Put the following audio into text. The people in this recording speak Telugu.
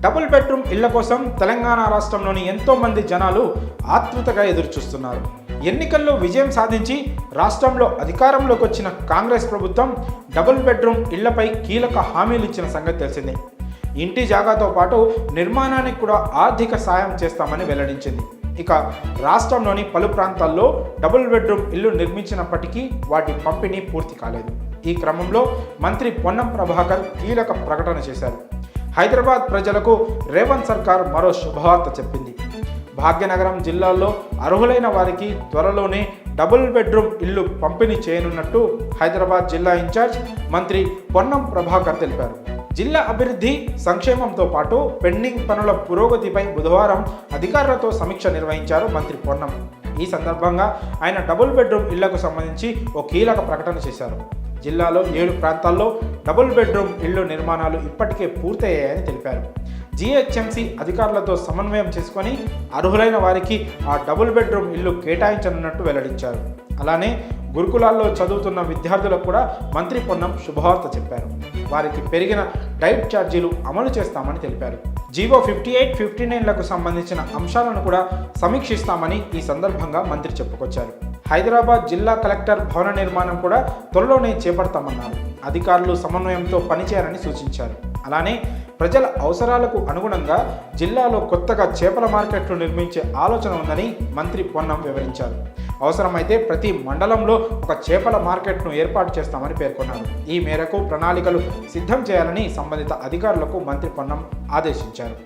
డబుల్ బెడ్రూమ్ ఇళ్ల కోసం తెలంగాణ రాష్ట్రంలోని ఎంతో మంది జనాలు ఆతృతగా ఎదురుచూస్తున్నారు. ఎన్నికల్లో విజయం సాధించి రాష్ట్రంలో అధికారంలోకి వచ్చిన కాంగ్రెస్ ప్రభుత్వం డబుల్ బెడ్రూమ్ ఇళ్లపై కీలక హామీలు ఇచ్చిన సంగతి తెలిసిందే. ఇంటి జాగాతో పాటు నిర్మాణానికి కూడా ఆర్థిక సాయం చేస్తామని వెల్లడించింది. ఇక రాష్ట్రంలోని పలు ప్రాంతాల్లో డబుల్ బెడ్రూమ్ ఇల్లు నిర్మించినప్పటికీ వాటి పంపిణీ పూర్తి కాలేదు. ఈ క్రమంలో మంత్రి పొన్నం ప్రభాకర్ కీలక ప్రకటన చేశారు. హైదరాబాద్ ప్రజలకు రేవంత్ సర్కార్ మరో శుభవార్త చెప్పింది. భాగ్యనగరం జిల్లాల్లో అర్హులైన వారికి త్వరలోనే డబుల్ బెడ్రూమ్ ఇల్లు పంపిణీ చేయనున్నట్టు హైదరాబాద్ జిల్లా ఇన్ఛార్జ్ మంత్రి పొన్నం ప్రభాకర్ తెలిపారు. జిల్లా అభివృద్ధి సంక్షేమంతో పాటు పెండింగ్ పనుల పురోగతిపై బుధవారం అధికారులతో సమీక్ష నిర్వహించారు మంత్రి పొన్నం. ఈ సందర్భంగా ఆయన డబుల్ బెడ్రూమ్ ఇళ్లకు సంబంధించి ఓ కీలక ప్రకటన చేశారు. జిల్లాలో 7 ప్రాంతాల్లో డబుల్ బెడ్రూమ్ ఇళ్లు నిర్మాణాలు ఇప్పటికే పూర్తయ్యాయని తెలిపారు. జీహెచ్ఎంసీ అధికారులతో సమన్వయం చేసుకొని అర్హులైన వారికి ఆ డబుల్ బెడ్రూమ్ ఇల్లు కేటాయించనున్నట్టు వెల్లడించారు. అలానే గురుకులాల్లో చదువుతున్న విద్యార్థులకు కూడా మంత్రి పొన్నం శుభవార్త చెప్పారు. వారికి పెరిగిన డైట్ ఛార్జీలు అమలు చేస్తామని తెలిపారు. జీవో 58, 59లకు సంబంధించిన అంశాలను కూడా సమీక్షిస్తామని ఈ సందర్భంగా మంత్రి చెప్పుకొచ్చారు. హైదరాబాద్ జిల్లా కలెక్టర్ భవన నిర్మాణం కూడా త్వరలోనే చేపడతామన్నారు. అధికారులు సమన్వయంతో పనిచేయాలని సూచించారు. అలానే ప్రజల అవసరాలకు అనుగుణంగా జిల్లాలో కొత్తగా చేపల మార్కెట్లు నిర్మించే ఆలోచన ఉందని మంత్రి పొన్నం వివరించారు. అవసరమైతే ప్రతి మండలంలో ఒక చేపల మార్కెట్ను ఏర్పాటు చేస్తామని పేర్కొన్నారు. ఈ మేరకు ప్రణాళికలు సిద్ధం చేయాలని సంబంధిత అధికారులకు మంత్రి పొన్నం ఆదేశించారు.